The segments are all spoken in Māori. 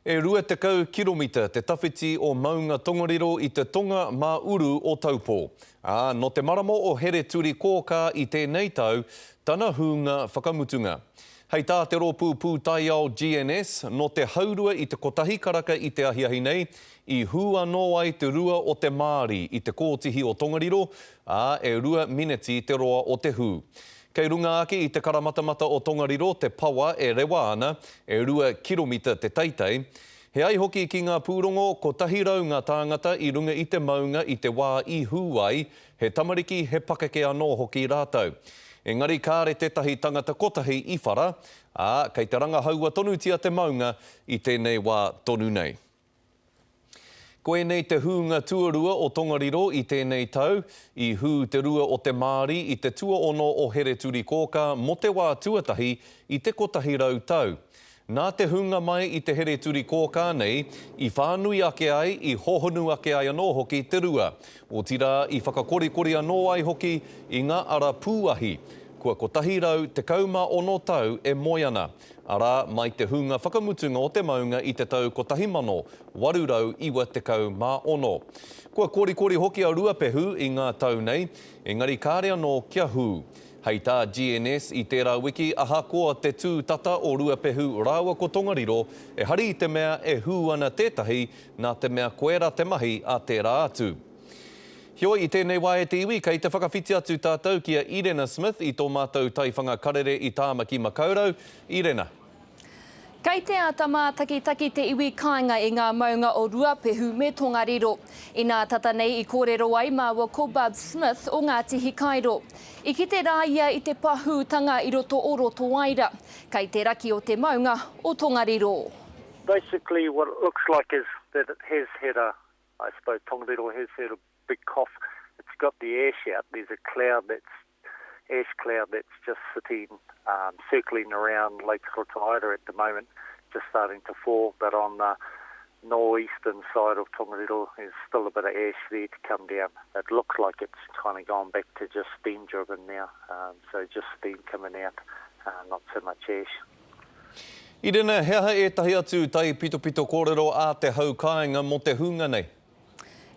E rua te kau kilomita te tawhiti o Maunga Tongariro i te tonga mā uru o Taupō. No te maramo o here turi kōka i tēnei tau, tana hūnga whakamutunga. Hei tā te rōpū pūtai ao GNS, no te haurua i te kotahi karaka i te ahiahi nei, i hua no ai te rua o te Māori i te kōtihi o Tongariro, e rua mineti te roa o te hū. Kei runga ake i te karamatamata o Tongariro, te pawa e rewa ana, e 2 kilomita te teitei. He ai hoki ki ngā pūrongo, ko tahi rau ngā tāngata i runga i te maunga i te wā i hūai, he tamariki he pakeke anō hoki rātau. Engari kāre tētahi tangata kotahi i whara, kei te ranga haua tonutia te maunga i tēnei wā tonu nei. Koe nei te hūnga tuarua o Tongariro i tēnei tau, i hū te rua o te Māori i te tua ono o here turi kōka mo te wā tuatahi i te kotahi rau tau. Nā te hūnga mai i te here turi kōka nei, i whānui ake ai, i hohonu ake ai anō hoki te rua. O tira i whakakorikori anō ai hoki i ngā ara pūahi. Kua kotahi rau te kauma ono tau e moiana. Ara mai te hūnga whakamutunga o te maunga i te tau kotahi mano, warurau iwa te kau mā ono. Kua korikori hoki a Ruapehu i ngā tau nei, engari kāre anō kia hū. Hei tā GNS i tērā wiki ahakoa te tūtata o Ruapehu rāua ko Tongariro, e hari i te mea e hū ana tētahi nā te mea koera te mahi a tērā atu. Hioi i tēnei wā e te iwi, kei te whakawhiti atu tātou ki a Irena Smith i tō mātou taiwhanga karere i Tāmaki Makaurau. Irena. Kei te atama taki te iwi kāinga i ngā maunga o Ruapehu me Tongariro. I nā tata nei i kōrero ai māua ko Bob Smith o Ngātihi Kairo. I ki te rāia i te pahūtanga i roto o roto waira. Kei te raki o te maunga o Tongariro. Basically what it looks like is that it has had I suppose Tongariro has had a big cough. It's got the ash out. There's a ash cloud that's just sitting, circling around Lake Rotoaira at the moment, just starting to fall. But on the northeastern side of Tongariro, there's still a bit of ash there to come down. It looks like it's kind of gone back to just steam driven now. So just steam coming out, not so much ash. Irena, hea e tahi atu tai pito kōrero a te haukainga mo te hūnga nei?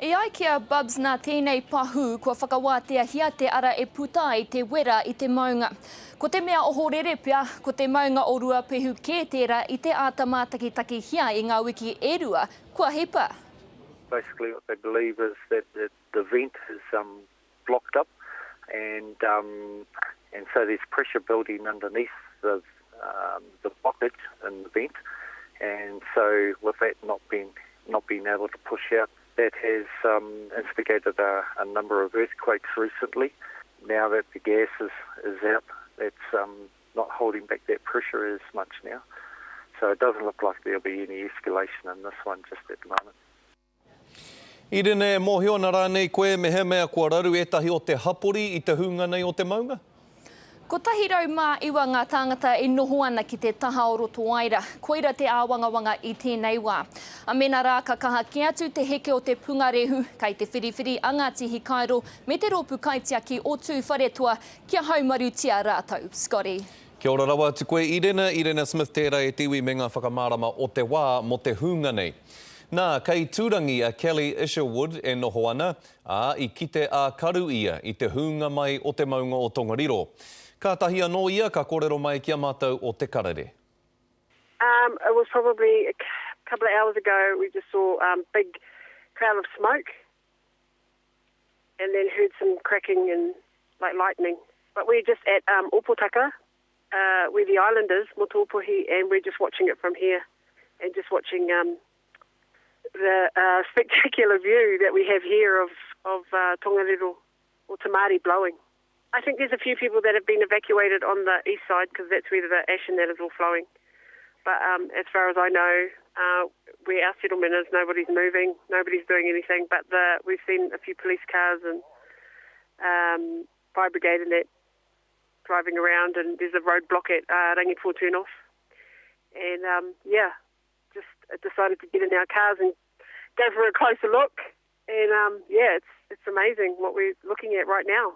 E ai kia Bubs nā tēnei pahū kua whakawātea hia te ara e putai te wera i te maunga. Ko te mea oho rerepia, ko te maunga o Ruapehu kē tērā i te ātama taki hia i ngā wiki e rua, kua hepa. Basically what they believe is that the vent is blocked up and so there's pressure building underneath the blockage in the vent, and so with that not being able to push out, that has instigated a number of earthquakes recently. Now that the gas is out, it's not holding back that pressure as much now. So it doesn't look like there'll be any escalation in this one just at the moment. Irene, mōhiona rānei koe me he mea kua raru etahi o te hapori i te hūnga nei o te maunga? Ko tahi rau mā iwa ngā tāngata e noho ana ki te taha o Rotoaira, koira te āwangawanga i tēnei wā. A mena rā ka kaha ki atu te heke o te pungarehu, kei te whiriwhiri a Ngātihi Kairo, me te rōpū kaitiaki o tū wharetua, kia haumaru tia rātau. Scotty. Kia ora rawa atu koe Irena Smith tērā e tiwi me ngā whakamārama o te wā mo te hūnga nei. Nā, kei tūrangi a Kelly Isherwood e noho ana, i kite a karu ia i te hūnga mai o te maunga o Tongariro. Ka tahi anō ia, ka kōrero mai kia mātou o te karere. It was probably a couple of hours ago, we just saw a big cloud of smoke and then heard some cracking and like lightning. But we're just at Opotaka, where the island is, Motuopuhi, and we're just watching it from here and just watching the spectacular view that we have here of Tongariro or Te Māori blowing. I think there's a few people that have been evacuated on the east side because that's where the ash and that is all flowing. But as far as I know, where our settlement is, nobody's moving, nobody's doing anything. But we've seen a few police cars and fire brigade and that driving around, and there's a roadblock at Rangipo turn-off. And just decided to get in our cars and go for a closer look. And it's amazing what we're looking at right now.